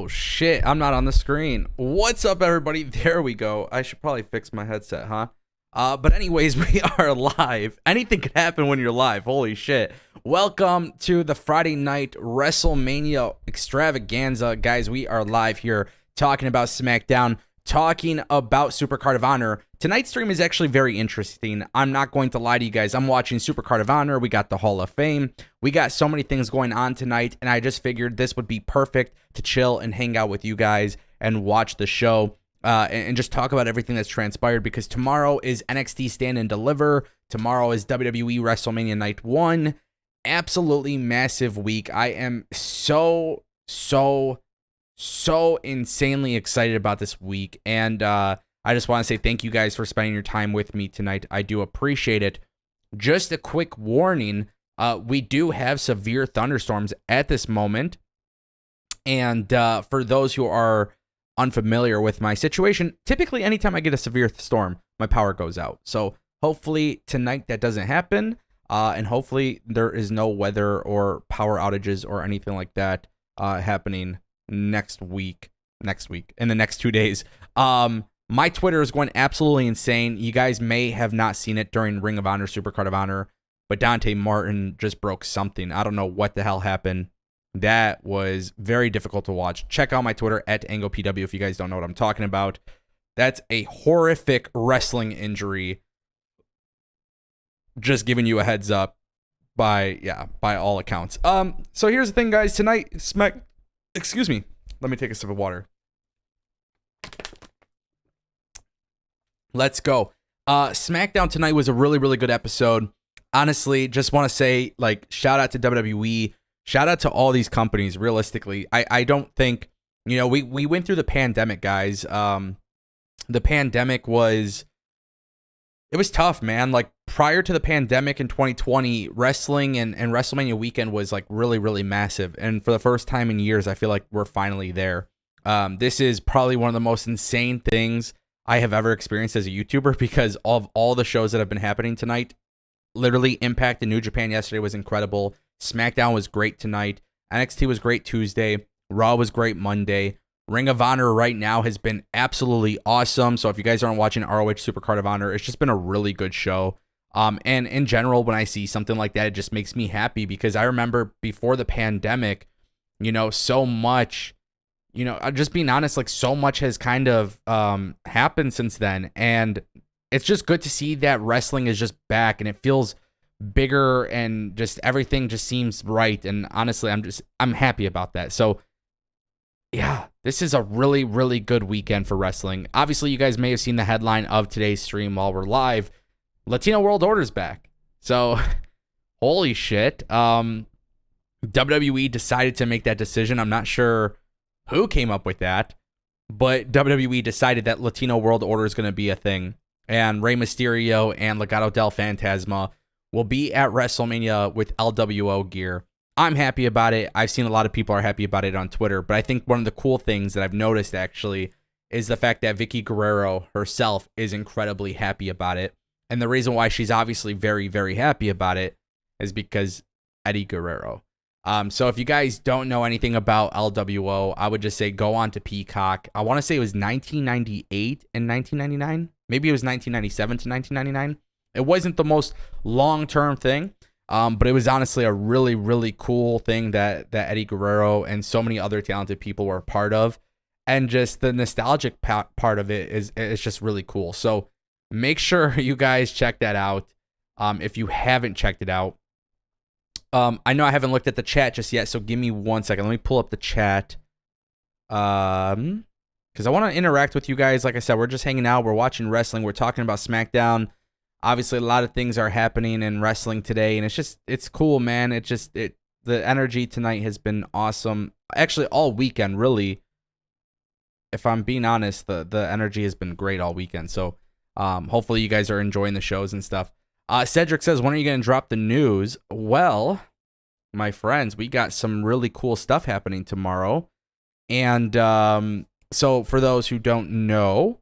Oh shit, I'm not on the screen. What's up, everybody? There we go. I should probably fix my headset, huh? But anyways, we are live. Anything could happen when you're live. Holy shit. Welcome to the Friday night WrestleMania extravaganza. Guys, we are live here talking about SmackDown, talking about Supercard of Honor. Tonight's stream is actually very interesting. I'm not going to lie to you guys. I'm watching Supercard of Honor. We got the Hall of Fame. We got so many things going on tonight, and I just figured this would be perfect to chill and hang out with you guys and watch the show and just talk about everything that's transpired, because tomorrow is NXT Stand and Deliver. Tomorrow is WWE WrestleMania Night 1. Absolutely massive week. I am so insanely excited about this week, and I just want to say thank you guys for spending your time with me tonight. I do appreciate it. Just a quick warning, we do have severe thunderstorms at this moment, and for those who are unfamiliar with my situation, typically anytime I get a severe storm, my power goes out. So hopefully tonight that doesn't happen, and hopefully there is no weather or power outages or anything like that happening next week, in the next 2 days. My Twitter is going absolutely insane. You guys may have not seen it during Ring of Honor, Supercard of Honor, but Dante Martin just broke something. I don't know what the hell happened. That was very difficult to watch. Check out my Twitter at AngoPW if you guys don't know what I'm talking about. That's a horrific wrestling injury. Just giving you a heads up by all accounts. So here's the thing, guys. Tonight, excuse me. Let me take a sip of water. Let's go. SmackDown tonight was a really good episode. Honestly, just want to say, shout out to WWE. Shout out to all these companies. Realistically, I don't think, we went through the pandemic, guys. The pandemic was tough, man. Prior to the pandemic in 2020, wrestling and WrestleMania weekend was really massive. And for the first time in years, I feel like we're finally there. This is probably one of the most insane things I have ever experienced as a YouTuber, because of all the shows that have been happening tonight. Literally, Impact in New Japan yesterday was incredible. SmackDown was great tonight. NXT was great Tuesday. Raw was great Monday. Ring of Honor right now has been absolutely awesome. So if you guys aren't watching ROH Supercard of Honor, it's just been a really good show. And in general, when I see something like that, it just makes me happy, because I remember before the pandemic, so much, just being honest, so much has kind of happened since then. And it's just good to see that wrestling is just back, and it feels bigger, and just everything just seems right. And honestly, I'm happy about that. So yeah, this is a really good weekend for wrestling. Obviously, you guys may have seen the headline of today's stream while we're live. Latino World Order's back. So holy shit. WWE decided to make that decision. I'm not sure who came up with that, but WWE decided that Latino World Order is going to be a thing. And Rey Mysterio and Legado del Fantasma will be at WrestleMania with LWO gear. I'm happy about it. I've seen a lot of people are happy about it on Twitter, but I think one of the cool things that I've noticed actually is the fact that Vicky Guerrero herself is incredibly happy about it. And the reason why she's obviously very happy about it is because Eddie Guerrero. So if you guys don't know anything about LWO, I would just say go on to Peacock. I want to say it was 1998 and 1999. Maybe it was 1997 to 1999. It wasn't the most long-term thing, but it was honestly a really cool thing that Eddie Guerrero and so many other talented people were a part of. And just the nostalgic part of it is just really cool. So make sure you guys check that out if you haven't checked it out. I know I haven't looked at the chat just yet, so give me 1 second. Let me pull up the chat. Because I want to interact with you guys. Like I said, we're just hanging out. We're watching wrestling. We're talking about SmackDown. Obviously, a lot of things are happening in wrestling today, and it's cool, man. The energy tonight has been awesome. Actually, all weekend, really. If I'm being honest, the energy has been great all weekend. So, hopefully, you guys are enjoying the shows and stuff. Cedric says, when are you going to drop the news? Well, my friends, we got some really cool stuff happening tomorrow. And so for those who don't know,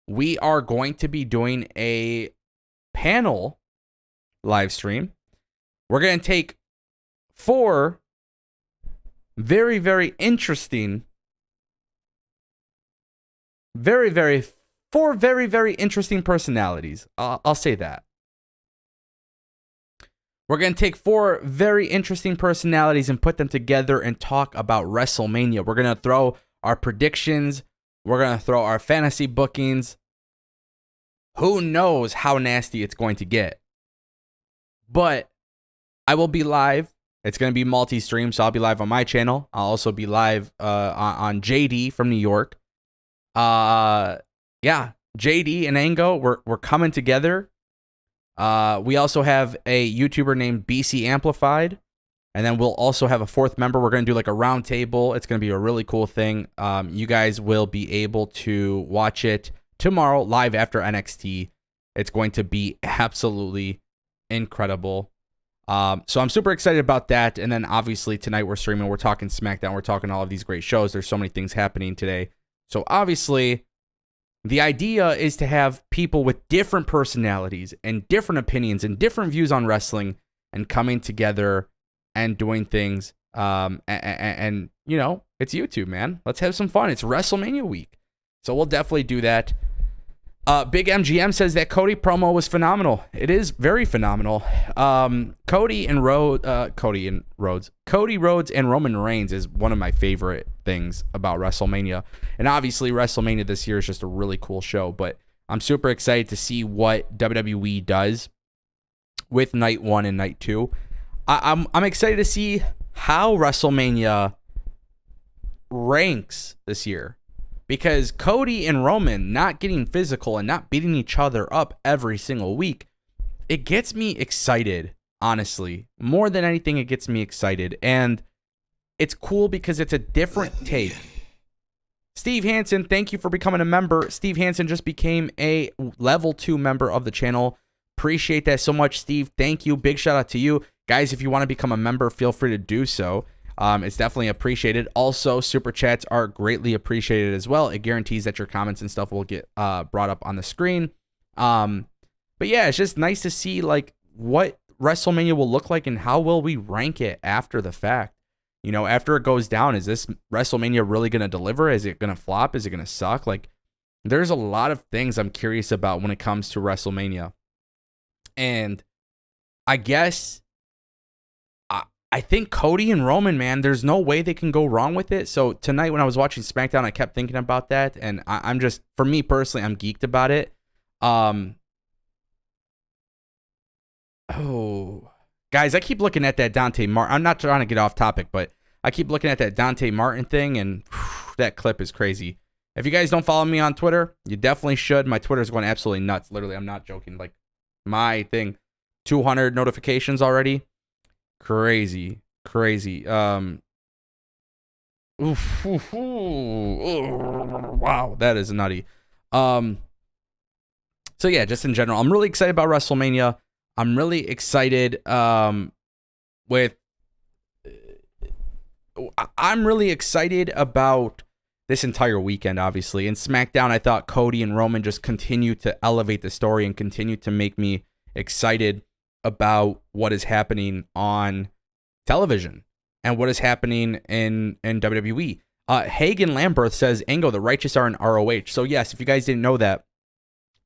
we are going to be doing a panel live stream. We're going to take 4 very interesting four very, very interesting personalities. I'll say that. We're going to take four very interesting personalities and put them together and talk about WrestleMania. We're going to throw our predictions. We're going to throw our fantasy bookings. Who knows how nasty it's going to get. But I will be live. It's going to be multi-stream, so I'll be live on my channel. I'll also be live on JD from New York. Yeah, JD and Ango, we're coming together. We also have a YouTuber named BC Amplified. And then we'll also have a fourth member. We're going to do like a round table. It's going to be a really cool thing. You guys will be able to watch it tomorrow live after NXT. It's going to be absolutely incredible. So I'm super excited about that. And then obviously tonight we're streaming. We're talking SmackDown. We're talking all of these great shows. There's so many things happening today. So obviously the idea is to have people with different personalities and different opinions and different views on wrestling and coming together and doing things. And you know, it's YouTube, man. Let's have some fun. It's WrestleMania week. So we'll definitely do that. Big MGM says that Cody promo was phenomenal. It is very phenomenal. Cody Rhodes and Roman Reigns is one of my favorite things about WrestleMania. And obviously WrestleMania this year is just a really cool show, but I'm super excited to see what WWE does with night 1 and night 2. I'm excited to see how WrestleMania ranks this year. Because Cody and Roman not getting physical and not beating each other up every single week, it gets me excited, honestly. More than anything, it gets me excited. And it's cool because it's a different take. Steve Hansen, thank you for becoming a member. Steve Hansen just became a level 2 member of the channel. Appreciate that so much, Steve. Thank you. Big shout out to you. Guys, if you want to become a member, feel free to do so. It's definitely appreciated. Also, super chats are greatly appreciated as well. It guarantees that your comments and stuff will get brought up on the screen. But yeah, it's just nice to see like what WrestleMania will look like and how will we rank it after the fact. You know, after it goes down, is this WrestleMania really going to deliver? Is it going to flop? Is it going to suck? Like, there's a lot of things I'm curious about when it comes to WrestleMania. And I guess I think Cody and Roman, man, there's no way they can go wrong with it. So tonight when I was watching SmackDown, I kept thinking about that. And I'm just, for me personally, I'm geeked about it. Oh, guys, I keep looking at that Dante Martin. I'm not trying to get off topic, but I keep looking at that Dante Martin thing, and that clip is crazy. If you guys don't follow me on Twitter, you definitely should. My Twitter is going absolutely nuts. Literally, I'm not joking. Like, my thing, 200 notifications already. Crazy. Wow, that is nutty. So yeah, just in general, I'm really excited about WrestleMania. I'm really excited I'm really excited about this entire weekend, obviously. In SmackDown, I thought Cody and Roman just continued to elevate the story and continue to make me excited about what is happening on television and what is happening in WWE. Hagen Lamberth says, Ango, the Righteous are in ROH. So yes, if you guys didn't know that,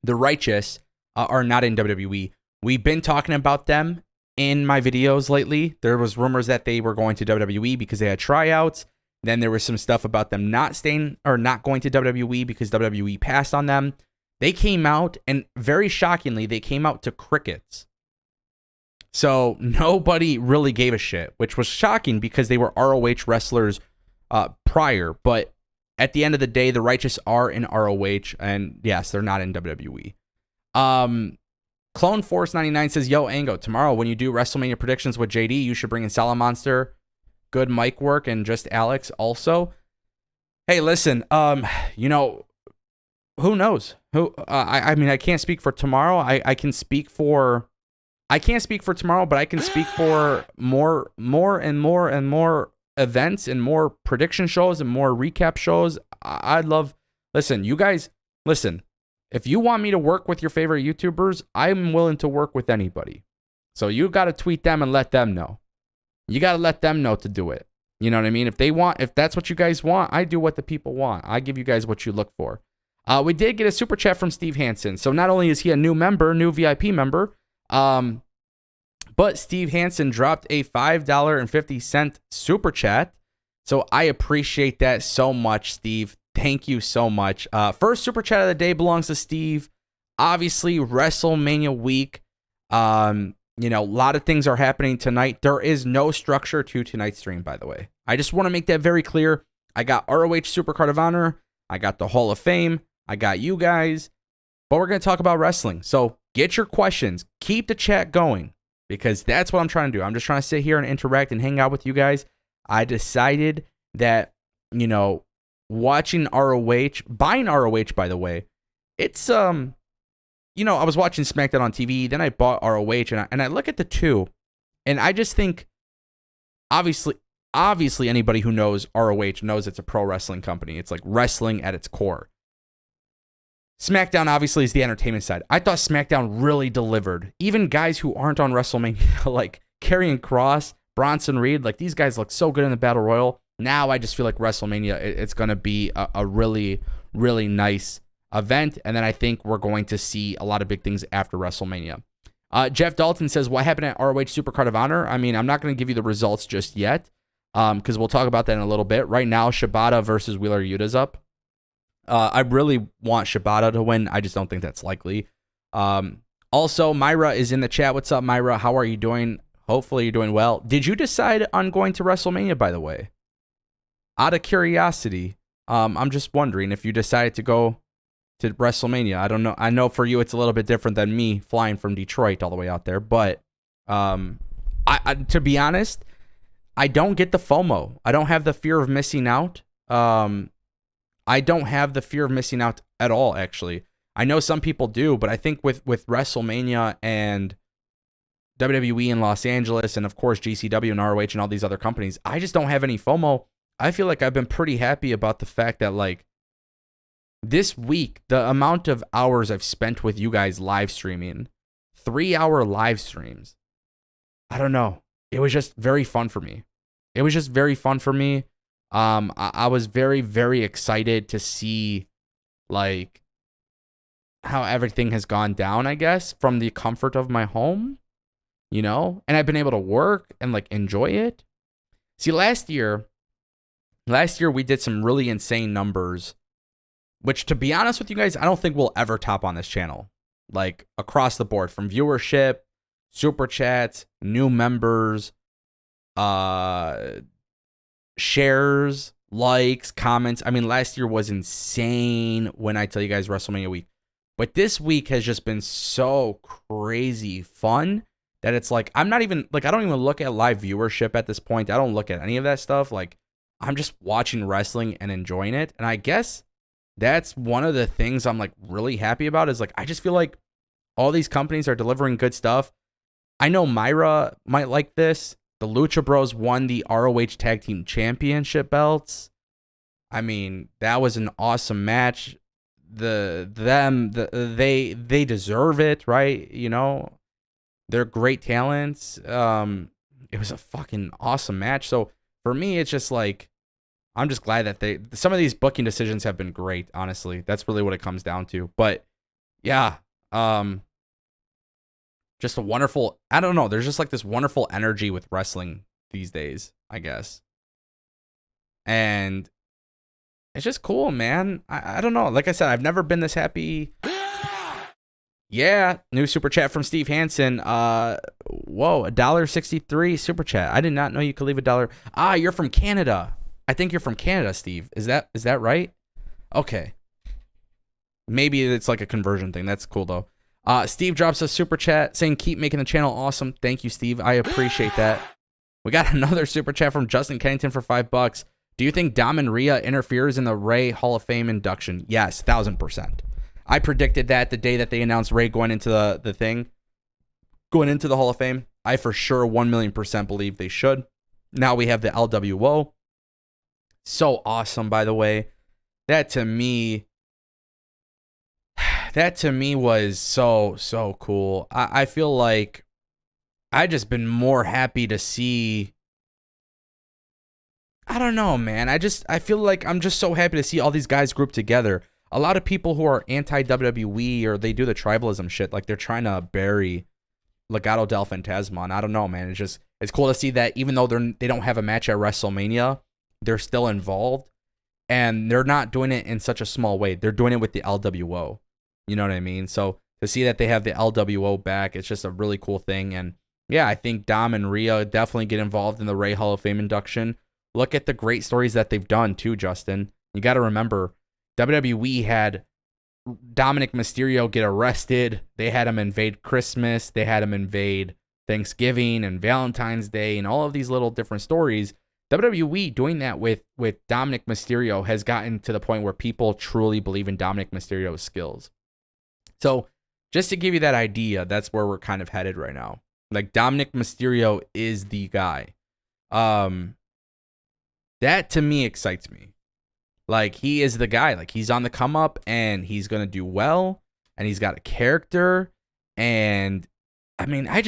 the Righteous are not in WWE. We've been talking about them in my videos lately. There was rumors that they were going to WWE because they had tryouts. Then there was some stuff about them not staying or not going to WWE because WWE passed on them. They came out, and very shockingly, they came out to crickets. So nobody really gave a shit, which was shocking because they were ROH wrestlers prior. But at the end of the day, the Righteous are in ROH, and yes, they're not in WWE. Clone Force 99 says, yo, Ango, tomorrow when you do WrestleMania predictions with JD, you should bring in Salamonster, good mic work, and just Alex also. Hey, listen, you know, who knows? I mean, I can't speak for tomorrow. I can't speak for tomorrow, but I can speak for more events and more prediction shows and more recap shows. I'd love, listen, you guys, listen, if you want me to work with your favorite YouTubers, I'm willing to work with anybody. So you got to tweet them and let them know. You got to let them know to do it. You know what I mean? If that's what you guys want, I do what the people want. I give you guys what you look for. We did get a super chat from Steve Hansen. So not only is he a new member, new VIP member, but Steve Hansen dropped a $5.50 super chat. So I appreciate that so much, Steve. Thank you so much. First super chat of the day belongs to Steve. Obviously, WrestleMania week. A lot of things are happening tonight. There is no structure to tonight's stream, by the way. I just want to make that very clear. I got ROH Supercard of Honor. I got the Hall of Fame. I got you guys. But we're going to talk about wrestling. So get your questions. Keep the chat going because that's what I'm trying to do. I'm just trying to sit here and interact and hang out with you guys. I decided that, watching ROH, buying ROH, by the way, it's, I was watching SmackDown on TV, then I bought ROH, and I look at the two, and I just think, obviously anybody who knows ROH knows it's a pro wrestling company. It's like wrestling at its core. SmackDown, obviously, is the entertainment side. I thought SmackDown really delivered. Even guys who aren't on WrestleMania, like Karrion Kross, Bronson Reed, like these guys look so good in the Battle Royal. Now I just feel like WrestleMania, it's going to be a really, really nice event. And then I think we're going to see a lot of big things after WrestleMania. Jeff Dalton says, what happened at ROH Supercard of Honor? I mean, I'm not going to give you the results just yet because we'll talk about that in a little bit. Right now, Shibata versus Wheeler Yuta's up. I really want Shibata to win. I just don't think that's likely. Also, Myra is in the chat. What's up, Myra? How are you doing? Hopefully you're doing well. Did you decide on going to WrestleMania, by the way? Out of curiosity, I'm just wondering if you decided to go to WrestleMania. I don't know. I know for you it's a little bit different than me flying from Detroit all the way out there. But I to be honest, I don't get the FOMO. I don't have the fear of missing out. I don't have the fear of missing out at all, actually. I know some people do, but I think with WrestleMania and WWE in Los Angeles and, of course, GCW and ROH and all these other companies, I just don't have any FOMO. I feel like I've been pretty happy about the fact that, like, this week, the amount of hours I've spent with you guys live streaming, 3-hour live streams, I don't know. It was just very fun for me. I was very, very excited to see, like, how everything has gone down, I guess, from the comfort of my home, and I've been able to work and, like, enjoy it. See, last year we did some really insane numbers, which, to be honest with you guys, I don't think we'll ever top on this channel, like, across the board, from viewership, super chats, new members, shares, likes, comments. I mean, last year was insane when I tell you guys WrestleMania week. But this week has just been so crazy fun that it's like, I don't even look at live viewership at this point. I don't look at any of that stuff. Like, I'm just watching wrestling and enjoying it. And I guess that's one of the things I'm, like, really happy about is, like, I just feel like all these companies are delivering good stuff. I know Myra might like this. The Lucha Bros won the ROH Tag Team Championship belts. I mean, that was an awesome match. They deserve it, right? They're great talents. It was a fucking awesome match. So for me, it's just like, I'm just glad that some of these booking decisions have been great. Honestly, that's really what it comes down to. But yeah, just a wonderful, I don't know. There's just, like, this wonderful energy with wrestling these days, I guess. And it's just cool, man. I don't know. Like I said, I've never been this happy. Yeah. New super chat from Steve Hansen. Whoa, $1.63 super chat. I did not know you could leave $1. You're from Canada. I think you're from Canada, Steve. Is that right? Okay. Maybe it's like a conversion thing. That's cool, though. Steve drops a super chat saying, keep making the channel awesome. Thank you, Steve. I appreciate that. We got another super chat from Justin Kennington for $5. Do you think Dom and Rhea interferes in the Ray Hall of Fame induction? Yes, 1,000%. I predicted that the day that they announced Ray going into the Hall of Fame. I for sure 1,000,000% believe they should. Now we have the LWO. So awesome, by the way. That to me was so cool. I feel like I just been more happy to see. I don't know, man. I feel like I'm just so happy to see all these guys grouped together. a lot of people who are anti WWE or they do the tribalism shit, like they're trying to bury Legado del Fantasma. And I don't know, man. It's cool to see that even though they don't have a match at WrestleMania, they're still involved, and they're not doing it in such a small way. They're doing it with the LWO. You know what I mean? So to see that they have the LWO back, it's just a really cool thing. And yeah, I think Dom and Rhea definitely get involved in the Ray Hall of Fame induction. Look at the great stories that they've done too, Justin. You got to remember, WWE had Dominic Mysterio get arrested. They had him invade Christmas. They had him invade Thanksgiving and Valentine's Day and all of these little different stories. WWE doing that with Dominic Mysterio has gotten to the point where people truly believe in Dominic Mysterio's skills. So just to give you that idea, that's where we're kind of headed right now. Like, Dominic Mysterio is the guy. That to me excites me. Like, he is the guy. Like, he's on the come up and he's going to do well, and he's got a character. And I mean, I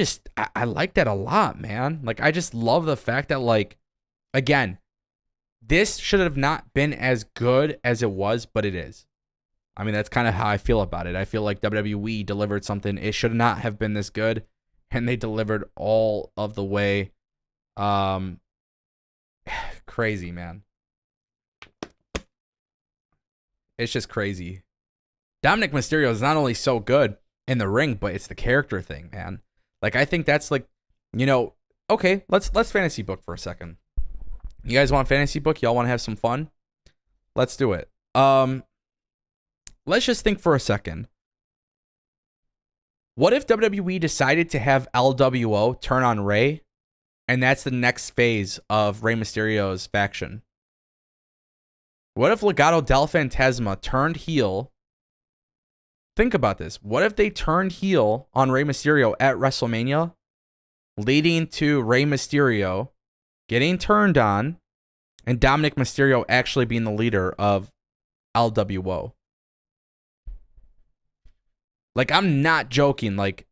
like that a lot, man. Like, I just love the fact that, like, again, this should have not been as good as it was, but it is. I mean, that's kind of how I feel about it. I feel like WWE delivered something. It should not have been this good, and they delivered all of the way. Crazy, man. It's just crazy. Dominic Mysterio is not only so good in the ring, but it's the character thing, man. Like, I think that's like, you know, okay, let's fantasy book for a second. You guys want fantasy book? Y'all want to have some fun? Let's do it. Let's just think for a second. What if WWE decided to have LWO turn on Rey, and that's the next phase of Rey Mysterio's faction? What if Legado del Fantasma turned heel? Think about this. What if they turned heel on Rey Mysterio at WrestleMania, leading to Rey Mysterio getting turned on and Dominic Mysterio actually being the leader of LWO? Like, I'm not joking. Like,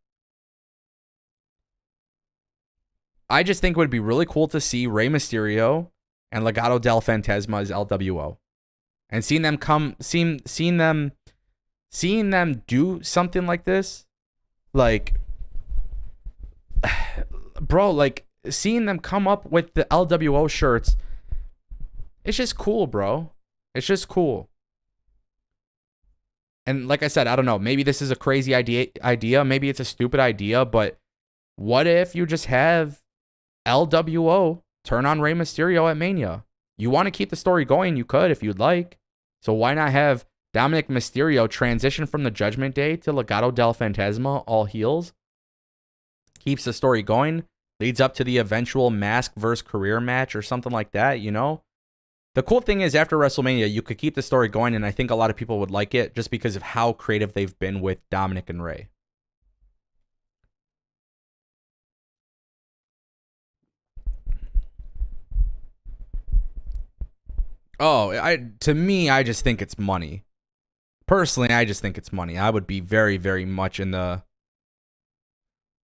I just think it would be really cool to see Rey Mysterio and Legado del Fantasma as LWO. And seeing them do something like this, like, bro, like, seeing them come up with the LWO shirts, it's just cool, bro. It's just cool. And like I said, I don't know, maybe this is a crazy idea, maybe it's a stupid idea, but what if you just have LWO turn on Rey Mysterio at Mania? You want to keep the story going, you could if you'd like. So why not have Dominic Mysterio transition from the Judgment Day to Legado del Fantasma, all heels? Keeps the story going, leads up to the eventual Mask versus career match or something like that, you know? The cool thing is, after WrestleMania, you could keep the story going, and I think a lot of people would like it just because of how creative they've been with Dominic and Rey. Oh, to me, I just think it's money. Personally, I just think it's money. I would be very, very much in the...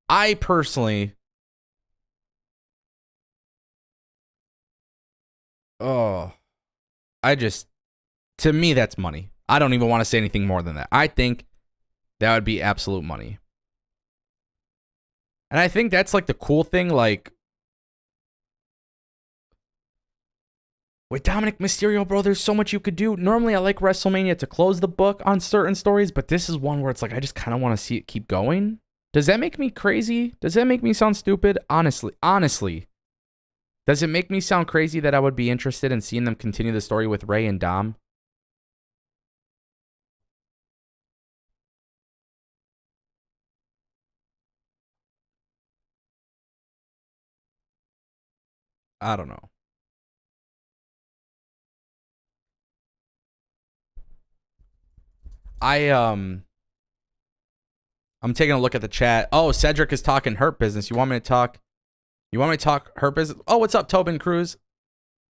I personally... Oh, to me, that's money. I don't even want to say anything more than that. I think that would be absolute money. And I think that's like the cool thing, like, with Dominic Mysterio, bro, there's so much you could do. Normally, I like WrestleMania to close the book on certain stories, but this is one where it's like, I just kind of want to see it keep going. Does that make me crazy? Does that make me sound stupid? Honestly. Does it make me sound crazy that I would be interested in seeing them continue the story with Rey and Dom? I don't know. I'm taking a look at the chat. Oh, Cedric is talking Hurt Business. You want me to talk Hurt Business? Oh, what's up, Tobin Cruz?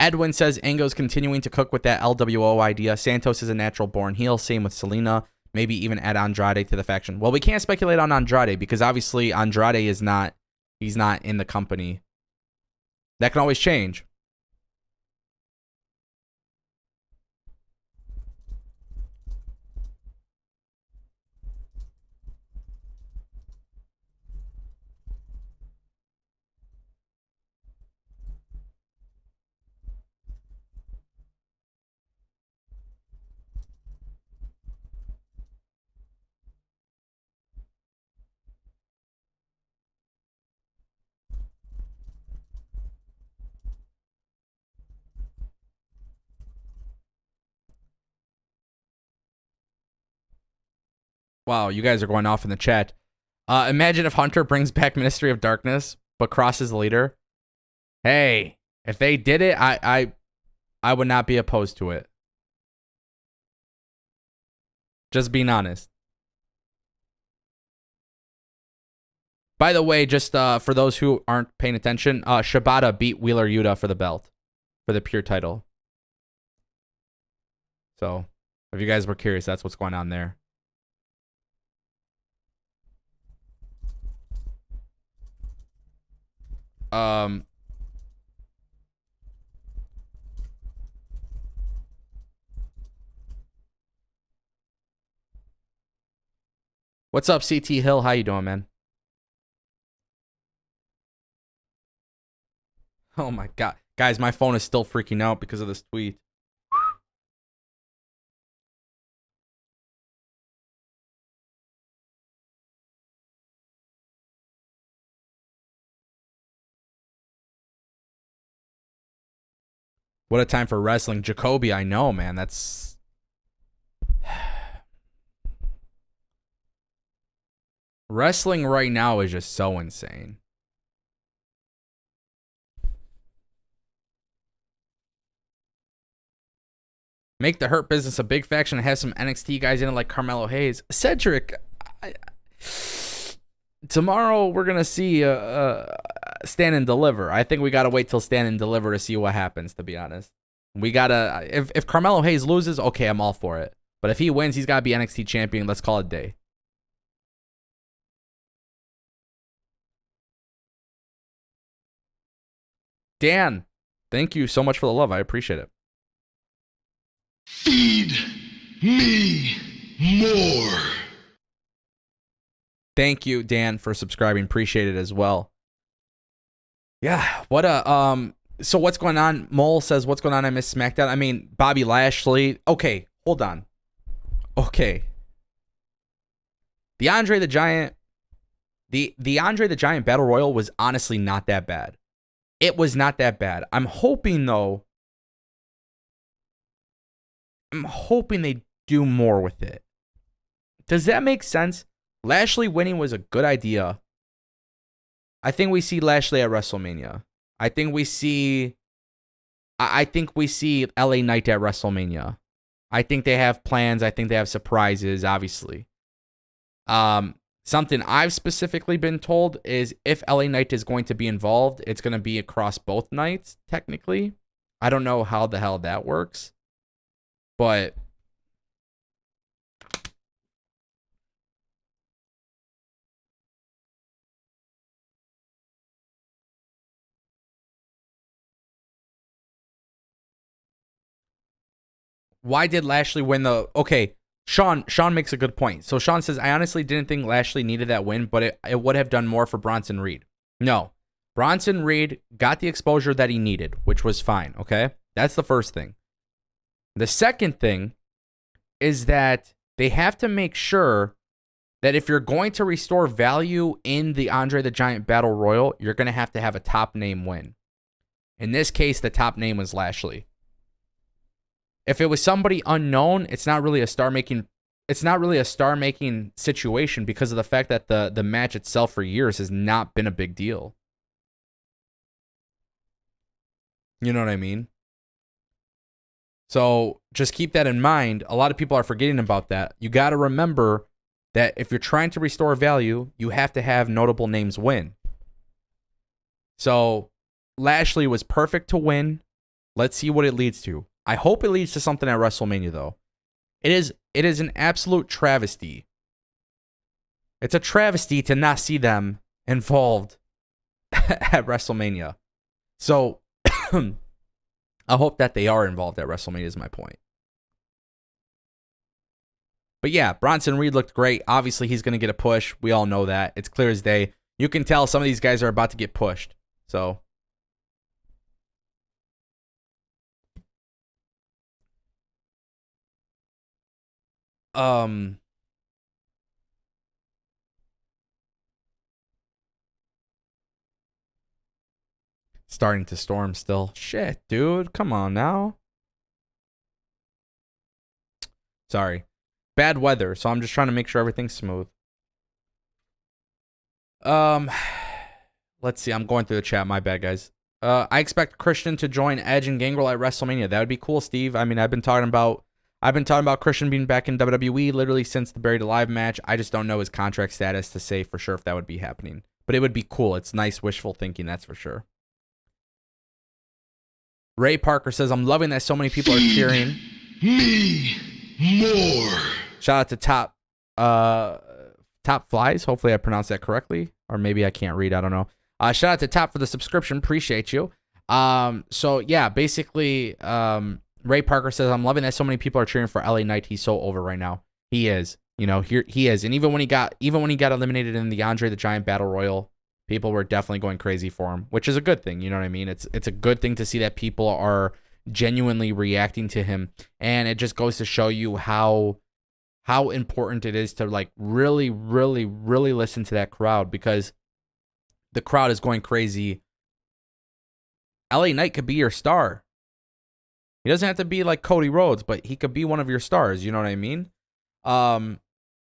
Edwin says Ango's continuing to cook with that LWO idea. Santos is a natural born heel. Same with Selena. Maybe even add Andrade to the faction. Well, we can't speculate on Andrade because obviously Andrade he's not in the company. That can always change. Wow, you guys are going off in the chat. Imagine if Hunter brings back Ministry of Darkness, but crosses the leader. Hey, if they did it, I would not be opposed to it. Just being honest. By the way, just for those who aren't paying attention, Shibata beat Wheeler Yuta for the belt, for the pure title. So, if you guys were curious, that's what's going on there. What's up, CT Hill? How you doing, man? Oh my god. Guys, my phone is still freaking out because of this tweet. What a time for wrestling. Jacoby, I know, man. That's... Wrestling right now is just so insane. Make the Hurt Business a big faction and have some NXT guys in it like Carmelo Hayes. Cedric, tomorrow we're going to see Stand and Deliver. I think we got to wait till Stand and Deliver to see what happens, to be honest. We got to... If Carmelo Hayes loses, okay, I'm all for it. But if he wins, he's got to be NXT champion. Let's call it a day. Dan, thank you so much for the love. I appreciate it. Feed me more. Thank you, Dan, for subscribing. Appreciate it as well. Yeah, what a so what's going on? Mole says, what's going on? I miss SmackDown. I mean, Bobby Lashley. Okay, hold on. Okay. The Andre the Giant Battle Royal was honestly not that bad. It was not that bad. I'm hoping though. I'm hoping they do more with it. Does that make sense? Lashley winning was a good idea. I think we see Lashley at WrestleMania. I think we see LA Knight at WrestleMania. I think they have plans. I think they have surprises, obviously. Something I've specifically been told is if LA Knight is going to be involved, it's going to be across both nights, technically. I don't know how the hell that works. But why did Lashley win the... Okay, Sean makes a good point. So Sean says, I honestly didn't think Lashley needed that win, but it would have done more for Bronson Reed. No. Bronson Reed got the exposure that he needed, which was fine, okay? That's the first thing. The second thing is that they have to make sure that if you're going to restore value in the Andre the Giant Battle Royal, you're going to have a top name win. In this case, the top name was Lashley. If it was somebody unknown, it's not really a star-making situation because of the fact that the match itself for years has not been a big deal. You know what I mean? So just keep that in mind. A lot of people are forgetting about that. You got to remember that if you're trying to restore value, you have to have notable names win. So Lashley was perfect to win. Let's see what it leads to. I hope it leads to something at WrestleMania, though. It is an absolute travesty. It's a travesty to not see them involved at WrestleMania. So I hope that they are involved at WrestleMania is my point. But yeah, Bronson Reed looked great. Obviously, he's going to get a push. We all know that. It's clear as day. You can tell some of these guys are about to get pushed. So starting to storm still. Shit, dude. Come on now. Sorry. bad weather, so I'm just trying to make sure everything's smooth. Let's see. I'm going through the chat. My bad, guys. I expect Christian to join Edge and Gangrel at WrestleMania. That would be cool, Steve. I mean, I've been talking about Christian being back in WWE literally since the Buried Alive match. I just don't know his contract status to say for sure if that would be happening. But it would be cool. It's nice wishful thinking, that's for sure. Ray Parker says, I'm loving that so many people are cheering. Me more. Shout out to Top Flies. Hopefully I pronounced that correctly. Or maybe I can't read. I don't know. Shout out to Top for the subscription. Appreciate you. So yeah, basically, Ray Parker says, I'm loving that so many people are cheering for LA Knight. He's so over right now. He is. You know, he is. And even when he got eliminated in the Andre the Giant Battle Royal, people were definitely going crazy for him, which is a good thing. You know what I mean? It's a good thing to see that people are genuinely reacting to him. And it just goes to show you how important it is to like really, really, really listen to that crowd, because the crowd is going crazy. LA Knight could be your star. He doesn't have to be like Cody Rhodes, but he could be one of your stars. You know what I mean?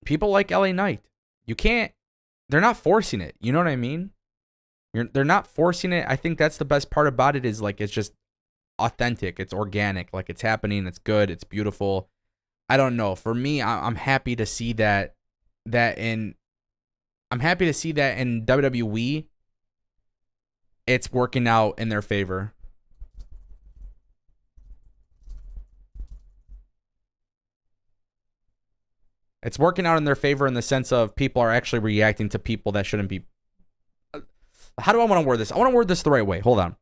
People like LA Knight. They're not forcing it. You know what I mean? They're not forcing it. I think that's the best part about it, is like it's just authentic. It's organic. Like it's happening. It's good. It's beautiful. I don't know. For me, I'm happy to see that in WWE, it's working out in their favor. It's working out in their favor in the sense of people are actually reacting to people that shouldn't be. How do I want to word this? I want to word this the right way. Hold on.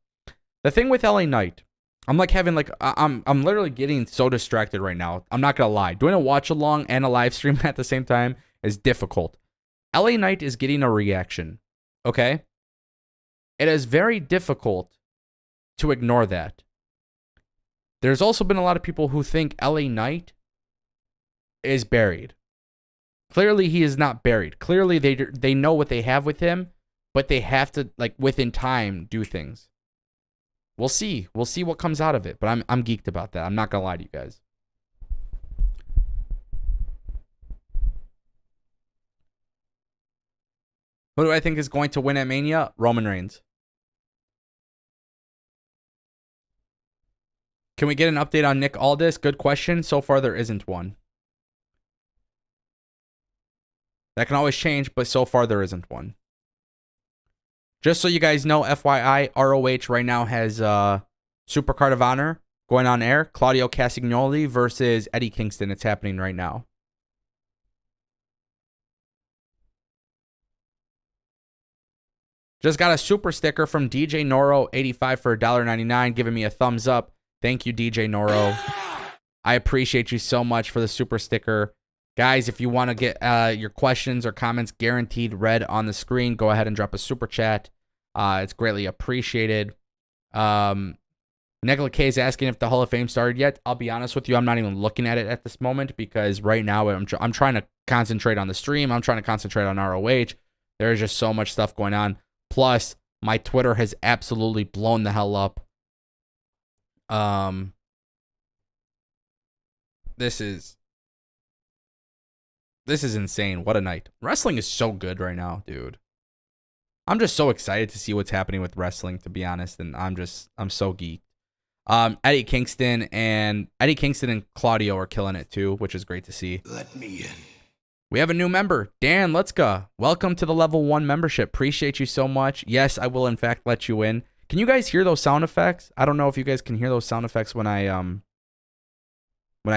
The thing with LA Knight, I'm like having like I'm literally getting so distracted right now. I'm not gonna lie. Doing a watch along and a live stream at the same time is difficult. LA Knight is getting a reaction. Okay? It is very difficult to ignore that. There's also been a lot of people who think LA Knight is buried. Clearly, he is not buried. Clearly, they know what they have with him, but they have to, like, within time, do things. We'll see. We'll see what comes out of it, but I'm geeked about that. I'm not gonna lie to you guys. Who do I think is going to win at Mania? Roman Reigns. Can we get an update on Nick Aldis? Good question. So far, there isn't one. That can always change, but so far there isn't one. Just so you guys know, FYI, ROH right now has Supercard of Honor going on air. Claudio Castagnoli versus Eddie Kingston. It's happening right now. Just got a super sticker from DJ Noro, 85 for $1.99, giving me a thumbs up. Thank you, DJ Noro. I appreciate you so much for the super sticker. Guys, if you want to get your questions or comments guaranteed read on the screen, go ahead and drop a super chat. It's greatly appreciated. Nicola K is asking if the Hall of Fame started yet. I'll be honest with you, I'm not even looking at it at this moment, because right now I'm trying to concentrate on the stream. I'm trying to concentrate on ROH. There's just so much stuff going on. Plus, my Twitter has absolutely blown the hell up. This is insane. What a night. Wrestling is so good right now, dude. I'm just so excited to see what's happening with wrestling, to be honest, and I'm so geeked. Eddie Kingston and Claudio are killing it too, which is great to see. Let me in. We have a new member, Dan Lutzka. Welcome to the level 1 membership. Appreciate you so much. Yes, I will in fact let you in. Can you guys hear those sound effects? I don't know if you guys can hear those sound effects when I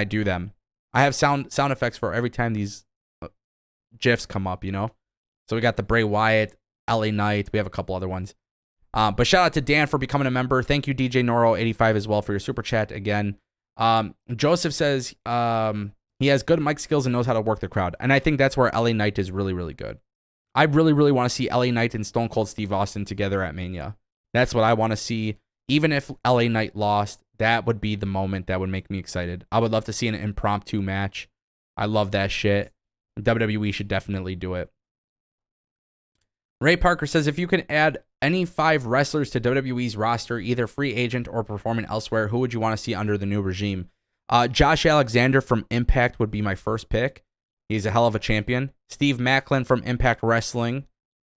do them. I have sound effects for every time these GIFs come up, you know? So we got the Bray Wyatt, LA Knight. We have a couple other ones. But shout out to Dan for becoming a member. Thank you, DJ Noro 85 as well, for your super chat again. Joseph says he has good mic skills and knows how to work the crowd. And I think that's where LA Knight is really, really good. I really, really want to see LA Knight and Stone Cold Steve Austin together at Mania. That's what I want to see. Even if LA Knight lost, that would be the moment that would make me excited. I would love to see an impromptu match. I love that shit. WWE should definitely do it. Ray Parker says, if you could add any 5 wrestlers to WWE's roster, either free agent or performing elsewhere, who would you want to see under the new regime? Josh Alexander from Impact would be my first pick. He's a hell of a champion. Steve Macklin from Impact Wrestling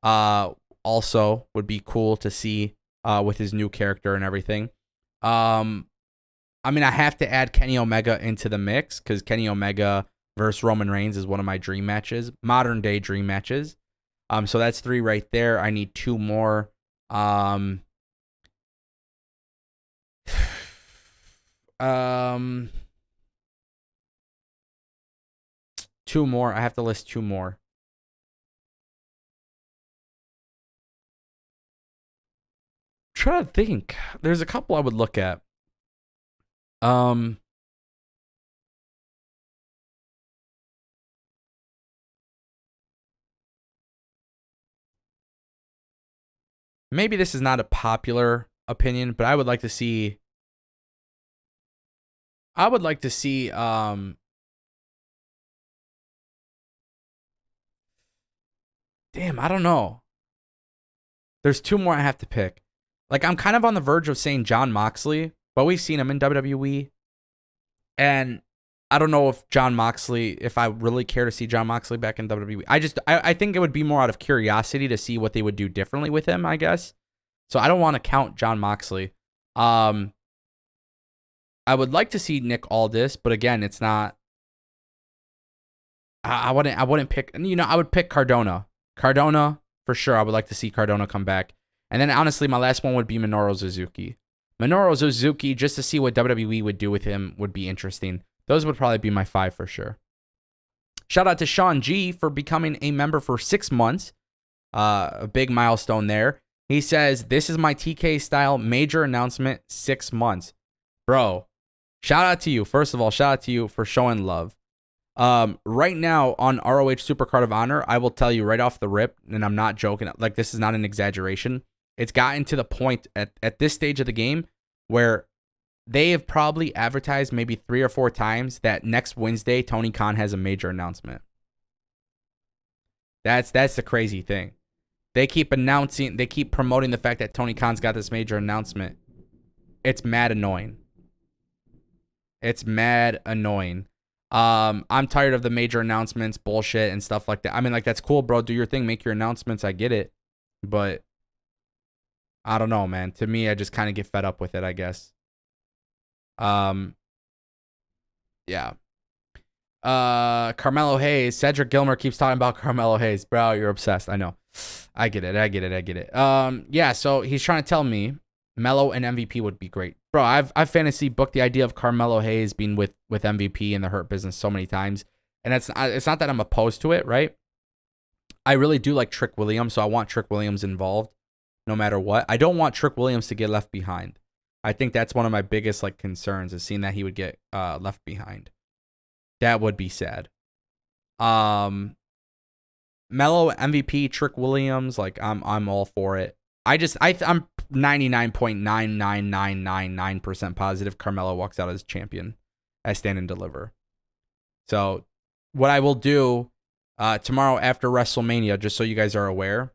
also would be cool to see with his new character and everything. I mean, I have to add Kenny Omega into the mix because Kenny Omega versus Roman Reigns is one of my dream matches, modern day dream matches. So that's 3 right there. I need 2 more. 2 more. I have to list 2 more. Try to think. There's a couple I would look at. Maybe this is not a popular opinion, but I would like to see. Damn, I don't know. There's 2 more I have to pick. Like, I'm kind of on the verge of saying Jon Moxley, but we've seen him in WWE. And I don't know if Jon Moxley, if I really care to see Jon Moxley back in WWE. I think it would be more out of curiosity to see what they would do differently with him, I guess. So I don't want to count Jon Moxley. I would like to see Nick Aldis, but again, it's not. I wouldn't pick. I would pick Cardona. Cardona for sure. I would like to see Cardona come back. And then honestly, my last one would be Minoru Suzuki. Minoru Suzuki, just to see what WWE would do with him, would be interesting. Those would probably be my 5 for sure. Shout out to Sean G for becoming a member for 6 months. A big milestone there. He says, this is my TK style major announcement, 6 months. Bro, shout out to you. First of all, shout out to you for showing love. Right now on ROH Supercard of Honor, I will tell you right off the rip, and I'm not joking, like this is not an exaggeration. It's gotten to the point at this stage of the game where they have probably advertised maybe 3 or 4 times that next Wednesday, Tony Khan has a major announcement. That's the crazy thing. They keep promoting the fact that Tony Khan's got this major announcement. It's mad annoying. It's mad annoying. I'm tired of the major announcements, bullshit, and stuff like that. I mean, like, that's cool, bro. Do your thing. Make your announcements. I get it. But I don't know, man. To me, I just kind of get fed up with it, I guess. Yeah. Carmelo Hayes. Cedric Gilmer keeps talking about Carmelo Hayes. Bro, you're obsessed. I know. I get it. Yeah, so he's trying to tell me Melo and MVP would be great. Bro, I've fantasy booked the idea of Carmelo Hayes being with MVP in the Hurt Business so many times. And it's not that I'm opposed to it, right? I really do like Trick Williams, so I want Trick Williams involved no matter what. I don't want Trick Williams to get left behind. I think that's one of my biggest like concerns, is seeing that he would get left behind. That would be sad. Melo, MVP, Trick Williams, like I'm all for it. I'm 99.99999% positive Carmelo walks out as champion as Stand and Deliver. So what I will do tomorrow after WrestleMania, just so you guys are aware.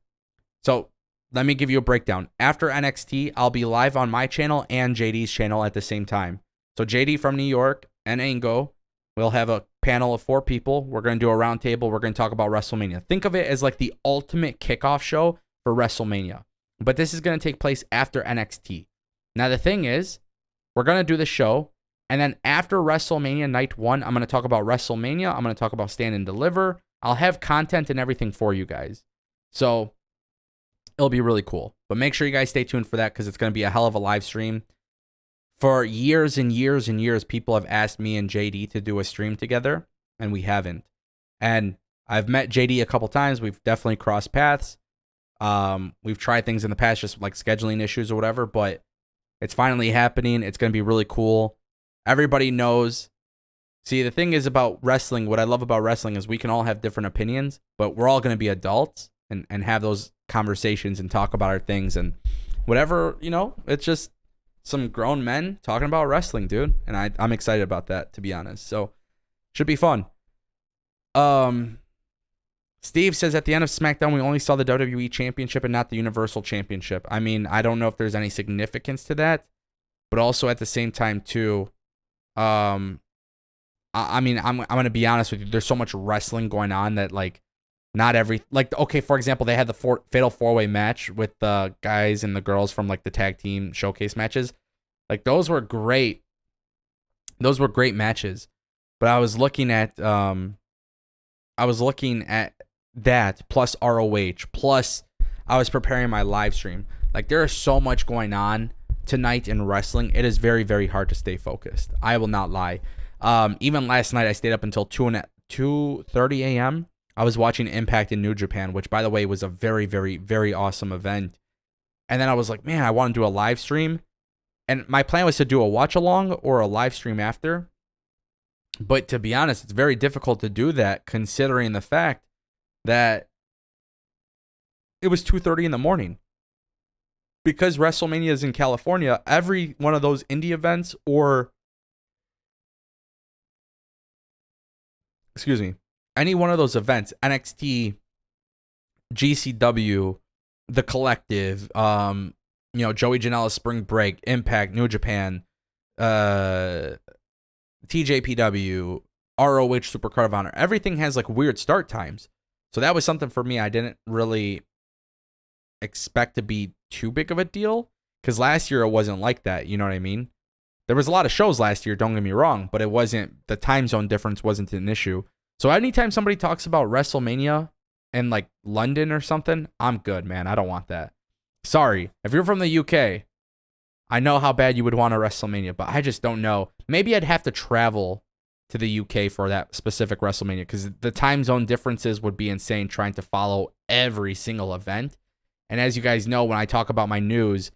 So let me give you a breakdown. After NXT, I'll be live on my channel and JD's channel at the same time. So JD from New York and Ango will have a panel of 4 people. We're going to do a round table. We're going to talk about WrestleMania. Think of it as like the ultimate kickoff show for WrestleMania. But this is going to take place after NXT. Now, the thing is, we're going to do the show. And then after WrestleMania Night 1, I'm going to talk about WrestleMania. I'm going to talk about Stand and Deliver. I'll have content and everything for you guys. So it'll be really cool. But make sure you guys stay tuned for that, because it's going to be a hell of a live stream. For years and years and years, people have asked me and JD to do a stream together, and we haven't. And I've met JD a couple times. We've definitely crossed paths. We've tried things in the past, just like scheduling issues or whatever, but it's finally happening. It's going to be really cool. Everybody knows. See, the thing is about wrestling, what I love about wrestling is we can all have different opinions, but we're all going to be adults and have those conversations and talk about our things and whatever, it's just some grown men talking about wrestling, dude. And I'm excited about that, to be honest. So should be fun. Steve says at the end of SmackDown, we only saw the WWE Championship and not the Universal Championship. I mean, I don't know if there's any significance to that, but also at the same time too, I mean, I'm gonna be honest with you. There's so much wrestling going on that like not every like okay, for example, they had the fatal 4-way match with the guys and the girls from like the tag team showcase matches. Like those were great. Those were great matches. But I was looking at that plus ROH plus I was preparing my live stream. Like there is so much going on tonight in wrestling. It is very, very hard to stay focused. I will not lie. Even last night I stayed up until 2:30 a.m. I was watching Impact in New Japan, which by the way was a very, very, very awesome event. And then I was like, man, I want to do a live stream. And my plan was to do a watch along or a live stream after. But to be honest, it's very difficult to do that considering the fact that it was 2:30 in the morning. Because WrestleMania is in California, every one of those indie events or any one of those events, NXT, GCW, The Collective, Joey Janela's Spring Break, Impact, New Japan, TJPW, ROH, Supercard of Honor, everything has like weird start times. So that was something for me I didn't really expect to be too big of a deal because last year it wasn't like that. You know what I mean? There was a lot of shows last year, don't get me wrong, but it wasn't, the time zone difference wasn't an issue. So anytime somebody talks about WrestleMania in like London or something, I'm good, man. I don't want that. Sorry. If you're from the UK, I know how bad you would want a WrestleMania, but I just don't know. Maybe I'd have to travel to the UK for that specific WrestleMania because the time zone differences would be insane trying to follow every single event. And as you guys know, when I talk about my news,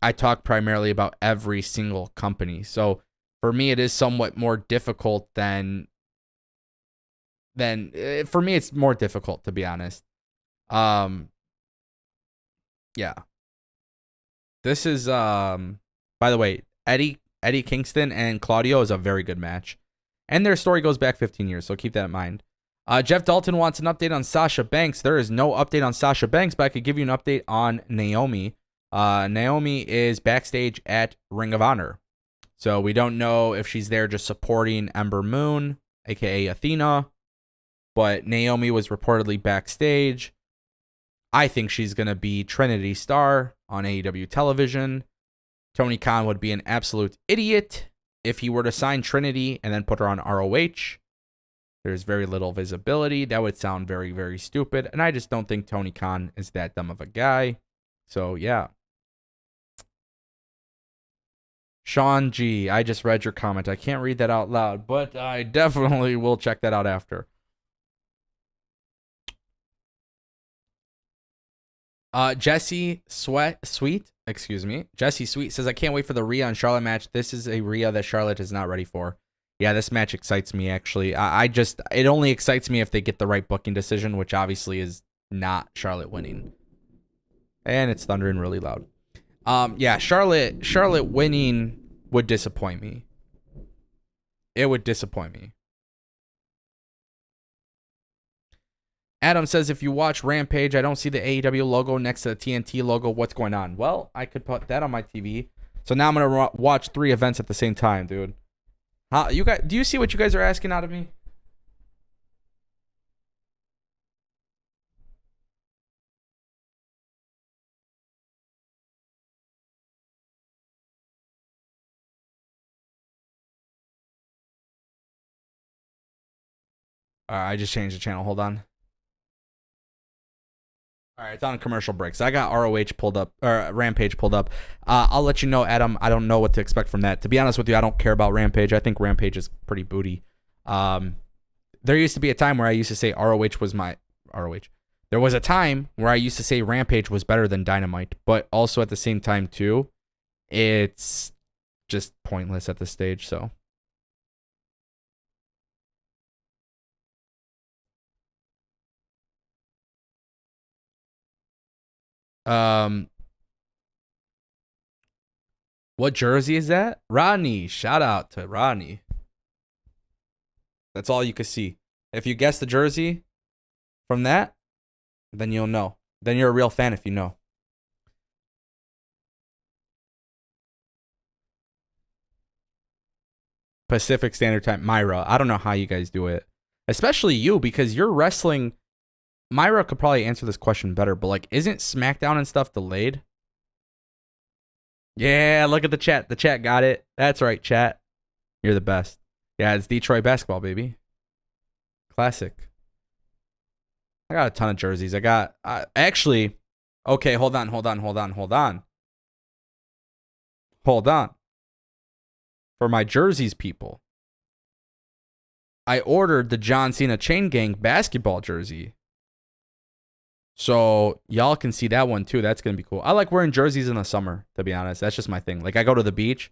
I talk primarily about every single company. So for me, it is somewhat more difficult than for me, it's more difficult to be honest. Yeah. This is by the way, Eddie Kingston and Claudio is a very good match. And their story goes back 15 years, so keep that in mind. Jeff Dalton wants an update on Sasha Banks. There is no update on Sasha Banks, but I could give you an update on Naomi. Naomi is backstage at Ring of Honor. So we don't know if she's there just supporting Ember Moon, aka Athena. But Naomi was reportedly backstage. I think she's going to be Trinity Star on AEW television. Tony Khan would be an absolute idiot if he were to sign Trinity and then put her on ROH. There's very little visibility. That would sound very, very stupid. And I just don't think Tony Khan is that dumb of a guy. So, yeah. Sean G, I just read your comment. I can't read that out loud, but I definitely will check that out after. Jesse Sweet says, I can't wait for the Rhea and Charlotte match. This is a Rhea that Charlotte is not ready for. Yeah, this match excites me, actually. It only excites me if they get the right booking decision, which obviously is not Charlotte winning. And it's thundering really loud. Yeah, Charlotte winning would disappoint me. It would disappoint me. Adam says, if you watch Rampage, I don't see the AEW logo next to the TNT logo. What's going on? Well, I could put that on my TV. So now I'm going to watch 3 events at the same time, dude. You guys, do you see what you guys are asking out of me? I just changed the channel. Hold on. All right, it's on commercial breaks. I got ROH pulled up, or Rampage pulled up. I'll let you know, Adam. I don't know what to expect from that. To be honest with you, I don't care about Rampage. I think Rampage is pretty booty. There used to be a time where I used to say ROH was my ROH. There was a time where I used to say Rampage was better than Dynamite, but also at the same time too, it's just pointless at this stage. So. What jersey is that? Rodney. Shout out to Rodney. That's all you can see. If you guess the jersey from that, then you'll know. Then you're a real fan if you know. Pacific Standard Time. Myra, I don't know how you guys do it. Especially you, because you're wrestling. Myra could probably answer this question better, but like, isn't SmackDown and stuff delayed? Yeah, look at the chat. The chat got it. That's right, chat. You're the best. Yeah, it's Detroit basketball, baby. Classic. I got a ton of jerseys. I got actually. Okay, hold on. For my jerseys, people, I ordered the John Cena Chain Gang basketball jersey. So y'all can see that one too. That's gonna be cool. I like wearing jerseys in the summer, to be honest. That's just my thing. Like I go to the beach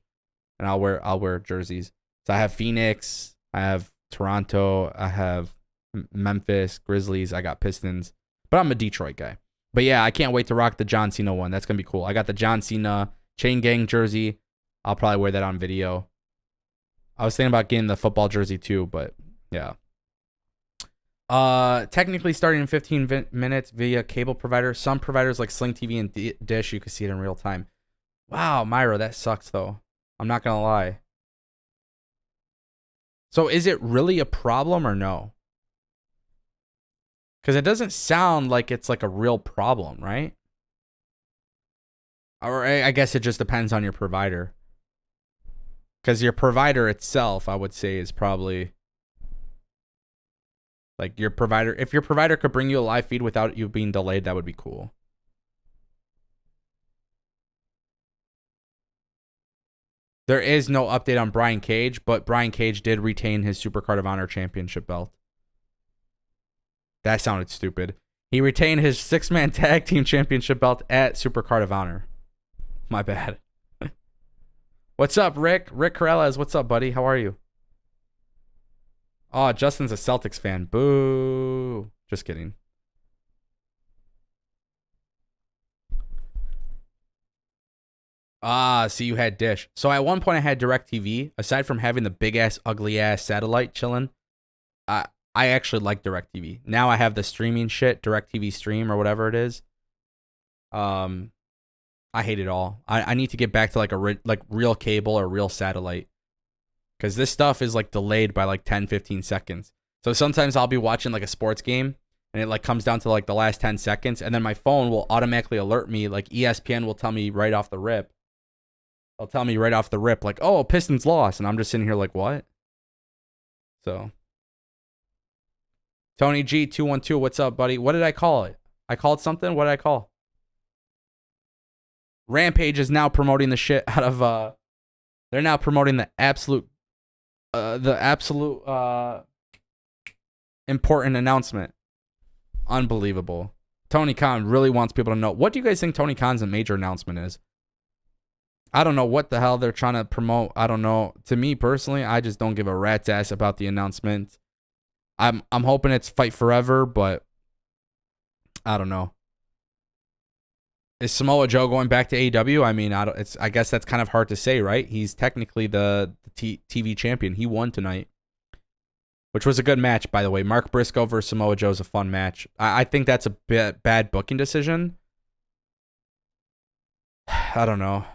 and I'll wear jerseys. So I have Phoenix, I have Toronto, I have Memphis, Grizzlies, I got Pistons. But I'm a Detroit guy. But yeah, I can't wait to rock the John Cena one. That's gonna be cool. I got the John Cena Chain Gang jersey. I'll probably wear that on video. I was thinking about getting the football jersey too, but yeah. Technically starting in 15 minutes via cable provider. Some providers like Sling TV and Dish, you can see it in real time. Wow, Myra, that sucks though. I'm not gonna lie. So is it really a problem or no? Because it doesn't sound like it's like a real problem, right? Or I guess it just depends on your provider. Because your provider itself, I would say, is probably like your provider. If your provider could bring you a live feed without you being delayed, that would be cool. There is no update on Brian Cage, but Brian Cage did retain his Supercard of Honor championship belt. That sounded stupid. He retained his 6-man tag team championship belt at Supercard of Honor. My bad. What's up, Rick? Rick Corrales, what's up, buddy? How are you? Oh, Justin's a Celtics fan. Boo. Just kidding. See, you had Dish. So at one point I had DirecTV. Aside from having the big ass, ugly ass satellite chilling, I actually like DirecTV. Now I have the streaming shit, DirecTV Stream or whatever it is. I hate it all. I need to get back to like real cable or real satellite. Because this stuff is like delayed by like 10, 15 seconds. So sometimes I'll be watching like a sports game and it like comes down to like the last 10 seconds. And then my phone will automatically alert me. Like ESPN will tell me right off the rip. They'll tell me right off the rip like, oh, Pistons lost. And I'm just sitting here like, what? So. Tony G212, what's up, buddy? What did I call it? I called something? What did I call? Rampage is now promoting the shit out of they're now promoting the absolute important announcement. Unbelievable. Tony Khan really wants people to know. What do you guys think Tony Khan's major announcement is? I don't know what the hell they're trying to promote. I don't know. To me personally, I just don't give a rat's ass about the announcement. I'm hoping it's Fight Forever, but I don't know. Is Samoa Joe going back to AEW? I mean, I guess that's kind of hard to say, right? He's technically the TV champion. He won tonight, which was a good match, by the way. Mark Briscoe versus Samoa Joe is a fun match. I think that's a bit bad booking decision. I don't know.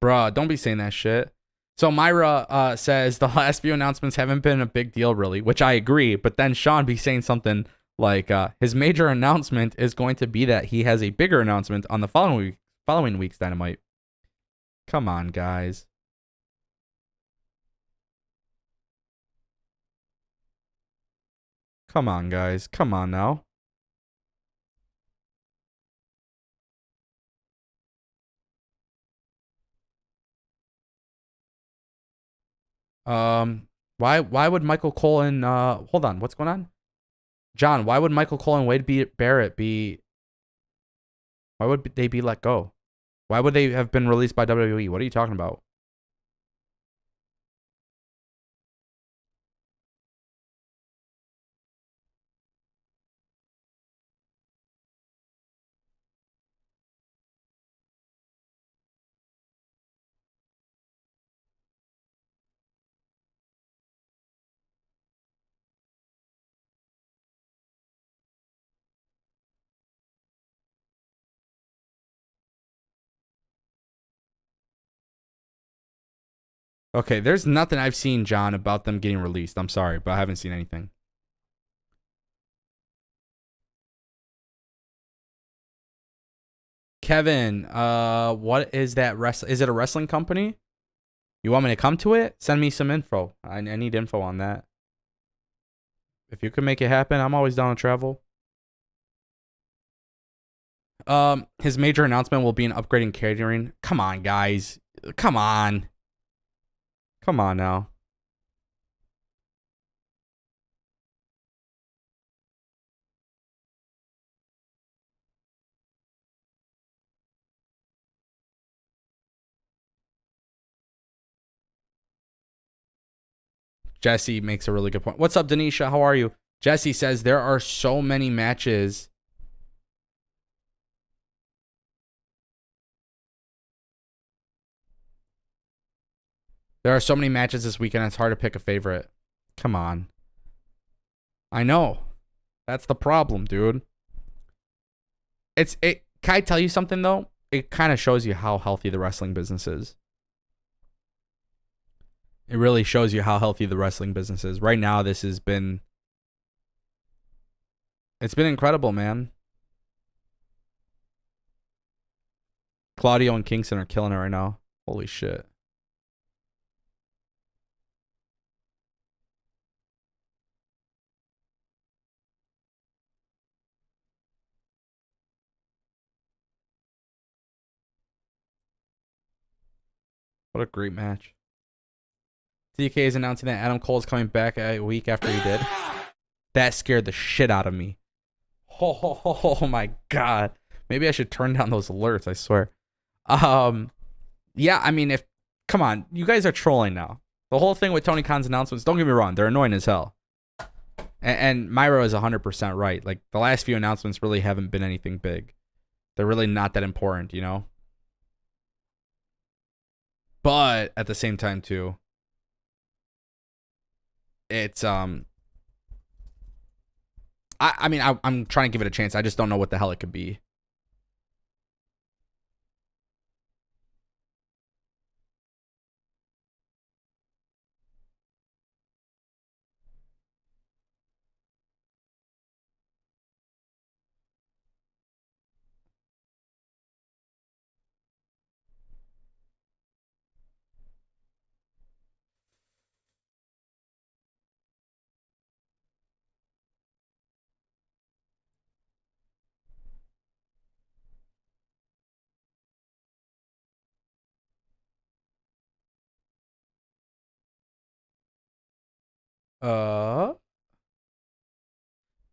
Bruh, don't be saying that shit. So Myra says the last few announcements haven't been a big deal, really, which I agree. But then Sean be saying something like his major announcement is going to be that he has a bigger announcement on the following week's Dynamite. Come on, guys. Come on, guys. Come on now. Why would Michael Cole and hold on, what's going on? John, why would Michael Cole and Barrett be why would they be let go? Why would they have been released by WWE? What are you talking about? Okay, there's nothing I've seen, John, about them getting released. I'm sorry, but I haven't seen anything. Kevin, what is that is it a wrestling company? You want me to come to it? Send me some info. I need info on that. If you can make it happen, I'm always down to travel. His major announcement will be an upgrade in catering. Come on, guys. Come on. Come on now. Jesse makes a really good point. What's up, Denisha? How are you? Jesse says there are so many matches. There are so many matches this weekend, it's hard to pick a favorite. Come on. I know. That's the problem, dude. Can I tell you something, though? It kind of shows you how healthy the wrestling business is. It really shows you how healthy the wrestling business is. Right now, it's been incredible, man. Claudio and Kingston are killing it right now. Holy shit. What a great match. TK is announcing that Adam Cole is coming back a week after he did. That scared the shit out of me. Oh my god. Maybe I should turn down those alerts, I swear. Yeah, I mean, come on, you guys are trolling now. The whole thing with Tony Khan's announcements, don't get me wrong, they're annoying as hell. And Myro is 100% right. Like, the last few announcements really haven't been anything big. They're really not that important, you know? But at the same time, too, it's I'm trying to give it a chance. I just don't know what the hell it could be.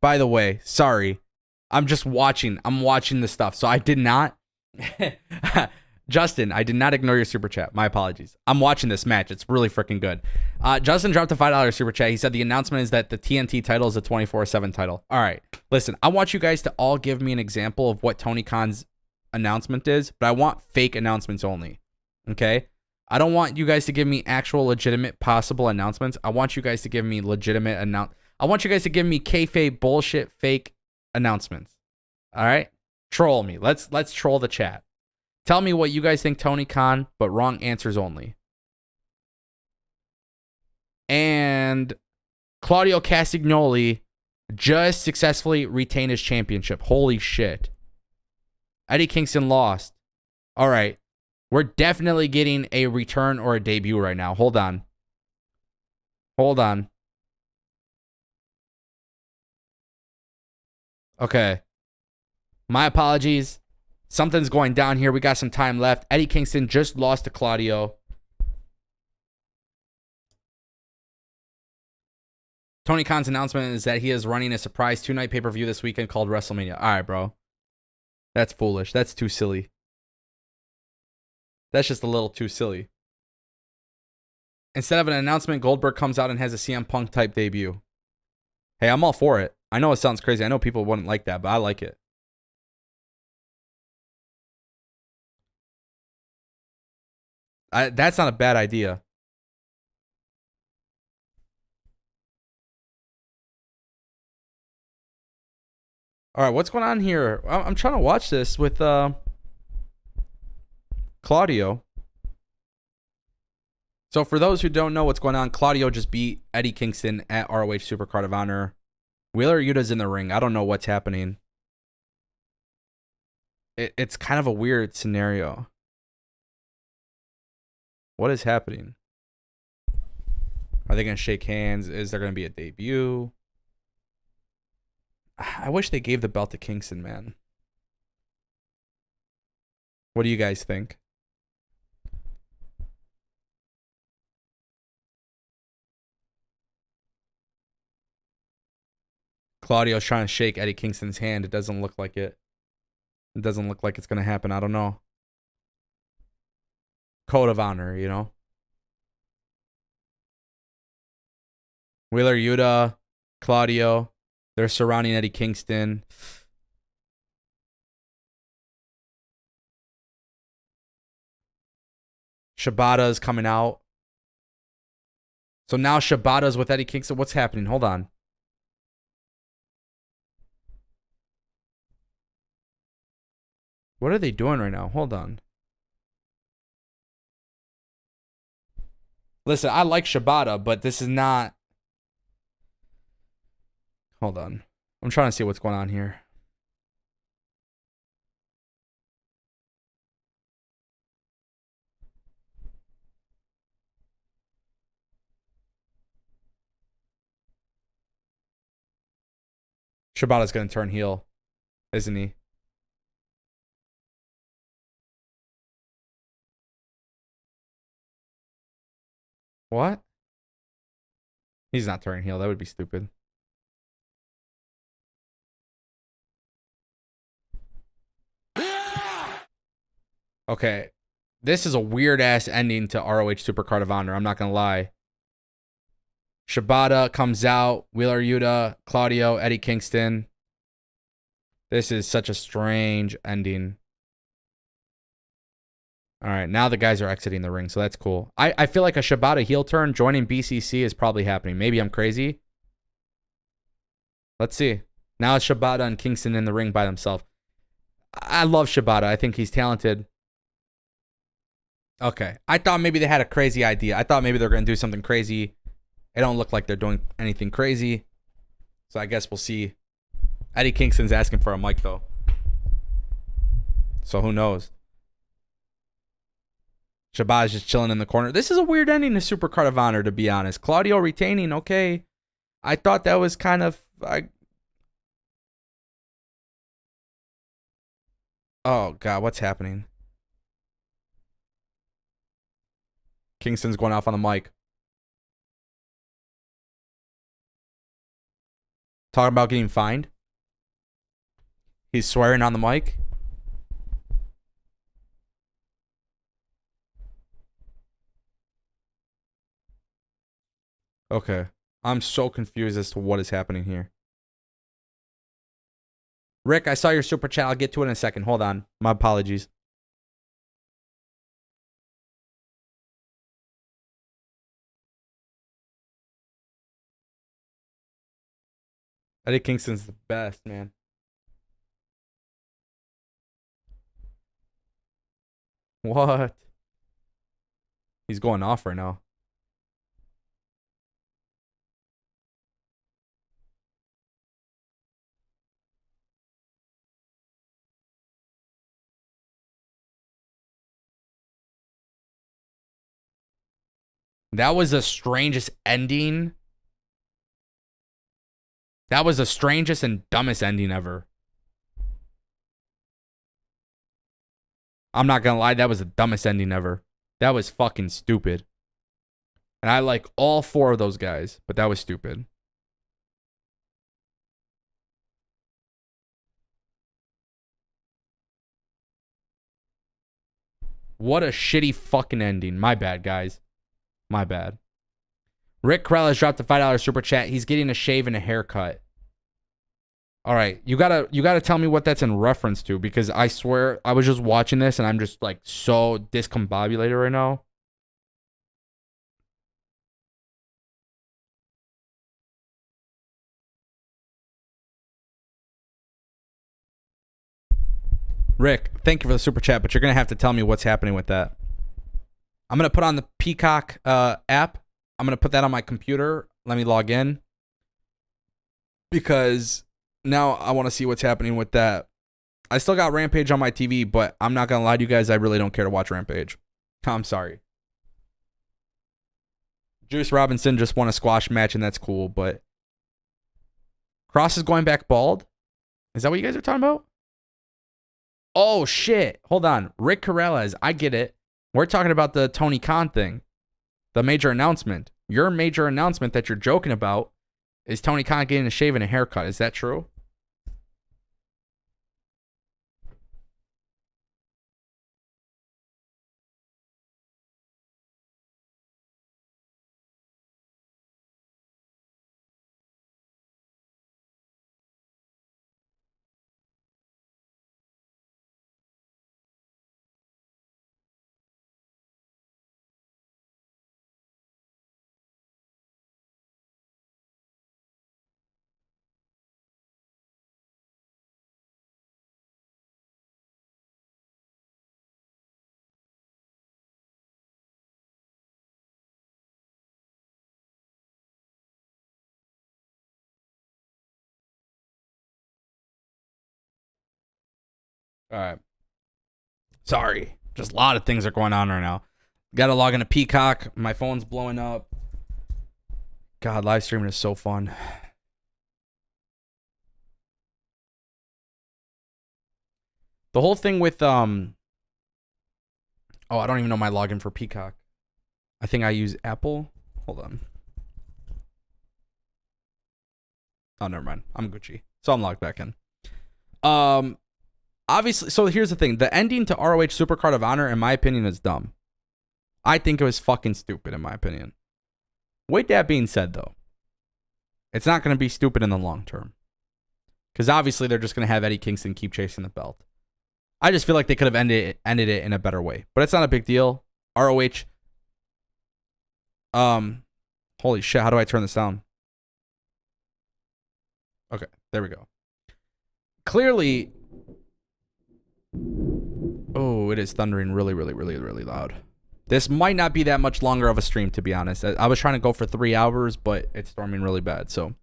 By the way, sorry. I'm watching the stuff. So I did not Justin, I did not ignore your super chat. My apologies. I'm watching this match. It's really freaking good. Justin dropped a $5 super chat. He said the announcement is that the TNT title is a 24/7 title. All right. Listen, I want you guys to all give me an example of what Tony Khan's announcement is, but I want fake announcements only. Okay? I don't want you guys to give me actual legitimate possible announcements. I want you guys to give me legitimate I want you guys to give me kayfabe bullshit fake announcements. All right? Troll me. Let's troll the chat. Tell me what you guys think Tony Khan, but wrong answers only. And Claudio Castagnoli just successfully retained his championship. Holy shit. Eddie Kingston lost. All right. We're definitely getting a return or a debut right now. Hold on. Okay. My apologies. Something's going down here. We got some time left. Eddie Kingston just lost to Claudio. Tony Khan's announcement is that he is running a surprise 2-night pay-per-view this weekend called WrestleMania. All right, bro. That's foolish. That's too silly. That's just a little too silly. Instead of an announcement, Goldberg comes out and has a CM Punk type debut. Hey, I'm all for it. I know it sounds crazy. I know people wouldn't like that, but I like it. That's not a bad idea. All right, what's going on here? I'm trying to watch this with Claudio. So for those who don't know what's going on, Claudio just beat Eddie Kingston at ROH Supercard of Honor. Wheeler Yuta's in the ring. I don't know what's happening. It's kind of a weird scenario. What is happening? Are they going to shake hands? Is there going to be a debut? I wish they gave the belt to Kingston, man. What do you guys think? Claudio's trying to shake Eddie Kingston's hand. It doesn't look like it. It doesn't look like it's going to happen. I don't know. Code of honor, you know? Wheeler Yuta, Claudio, they're surrounding Eddie Kingston. Shibata's coming out. So now Shibata's with Eddie Kingston. What's happening? Hold on. What are they doing right now? Hold on. Listen, I like Shibata, but this is not... Hold on. I'm trying to see what's going on here. Shibata's going to turn heel, isn't he? What? He's not turning heel. That would be stupid. Okay. This is a weird-ass ending to ROH Supercard of Honor. I'm not going to lie. Shibata comes out. Wheeler Yuta, Claudio, Eddie Kingston. This is such a strange ending. All right, now the guys are exiting the ring, so that's cool. I feel like a Shibata heel turn joining BCC is probably happening. Maybe I'm crazy. Let's see. Now it's Shibata and Kingston in the ring by themselves. I love Shibata. I think he's talented. Okay. I thought maybe they had a crazy idea. I thought maybe they're going to do something crazy. It don't look like they're doing anything crazy. So I guess we'll see. Eddie Kingston's asking for a mic, though. So who knows? Shibata's just chilling in the corner. This is a weird ending to Supercard of Honor, to be honest. Claudio retaining, okay. I thought that was kind of... Oh, God, what's happening? Kingston's going off on the mic. Talking about getting fined. He's swearing on the mic. Okay. I'm so confused as to what is happening here. Rick, I saw your super chat. I'll get to it in a second. Hold on. My apologies. Eddie Kingston's the best, man. What? He's going off right now. That was the strangest ending. That was the strangest and dumbest ending ever. I'm not gonna lie, that was the dumbest ending ever. That was fucking stupid. And I like all four of those guys, but that was stupid. What a shitty fucking ending. My bad, guys. My bad. Rick Krell has dropped a $5 super chat. He's getting a shave and a haircut. All right, you gotta tell me what that's in reference to, because I swear I was just watching this and I'm just like so discombobulated right now. Rick, thank you for the super chat, but you're gonna have to tell me what's happening with that. I'm gonna put on the Peacock app. I'm gonna put that on my computer. Let me log in because now I want to see what's happening with that. I still got Rampage on my TV, but I'm not gonna lie to you guys. I really don't care to watch Rampage. I'm sorry. Juice Robinson just won a squash match, and that's cool. But Cross is going back bald. Is that what you guys are talking about? Oh shit! Hold on, Rick Corrales. I get it. We're talking about the Tony Khan thing, the major announcement. Your major announcement that you're joking about is Tony Khan getting a shave and a haircut. Is that true? All right. Sorry. Just a lot of things are going on right now. Got to log into Peacock. My phone's blowing up. God, live streaming is so fun. The whole thing with oh, I don't even know my login for Peacock. I think I use Apple. Hold on. Oh, never mind. I'm Gucci. So I'm logged back in. Obviously, so here's the thing. The ending to ROH Supercard of Honor, in my opinion, is dumb. I think it was fucking stupid, in my opinion. With that being said, though, it's not going to be stupid in the long term. Because obviously, they're just going to have Eddie Kingston keep chasing the belt. I just feel like they could have ended it in a better way. But it's not a big deal. ROH. Holy shit, how do I turn this down? Okay, there we go. Clearly... Oh, it is thundering really, really, really, really loud. This might not be that much longer of a stream, to be honest. I was trying to go for 3 hours, but it's storming really bad, so...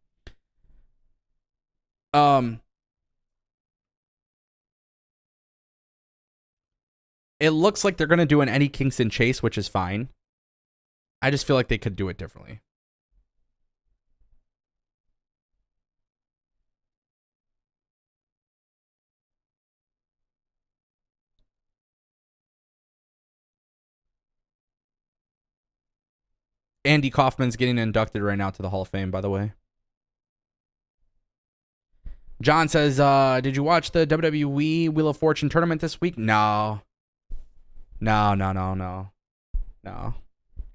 It looks like they're going to do an Eddie Kingston chase, which is fine. I just feel like they could do it differently. Andy Kaufman's getting inducted right now to the Hall of Fame, by the way. John says, did you watch the WWE Wheel of Fortune tournament this week? No. No.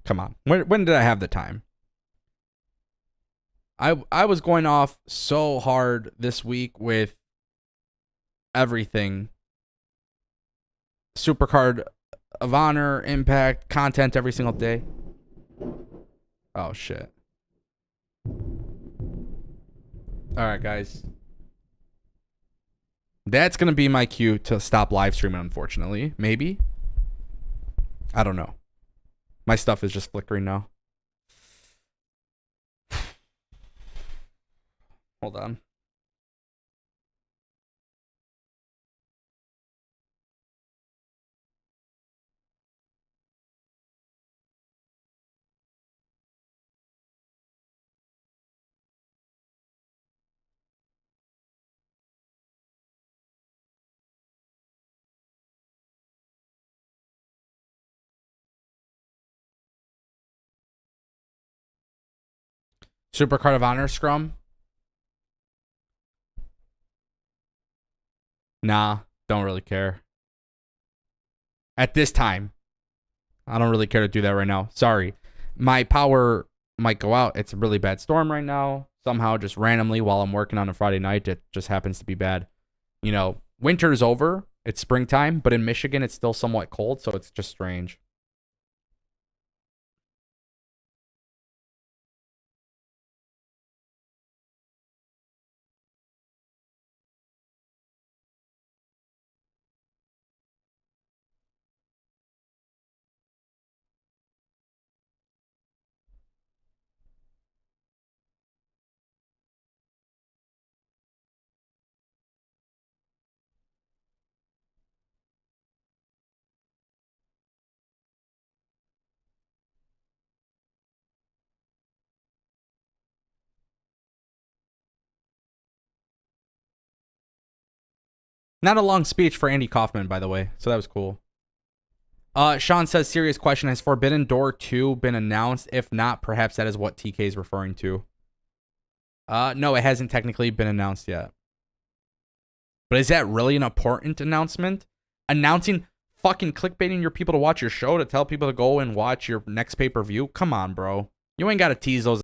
Come on. When did I have the time? I was going off so hard this week with everything. Supercard of Honor, Impact, content every single day. Oh, shit. Alright, guys. That's going to be my cue to stop live streaming, unfortunately. Maybe. I don't know. My stuff is just flickering now. Hold on. Supercard of Honor scrum? Nah, don't really care. At this time, I don't really care to do that right now. Sorry. My power might go out. It's a really bad storm right now. Somehow, just randomly, while I'm working on a Friday night, it just happens to be bad. You know, winter's over. It's springtime, but in Michigan, it's still somewhat cold, so it's just strange. Not a long speech for Andy Kaufman, by the way. So that was cool. Sean says, serious question. Has Forbidden Door 2 been announced? If not, perhaps that is what TK is referring to. No, it hasn't technically been announced yet. But is that really an important announcement? Announcing fucking clickbaiting your people to watch your show to tell people to go and watch your next pay-per-view? Come on, bro. You ain't got to tease those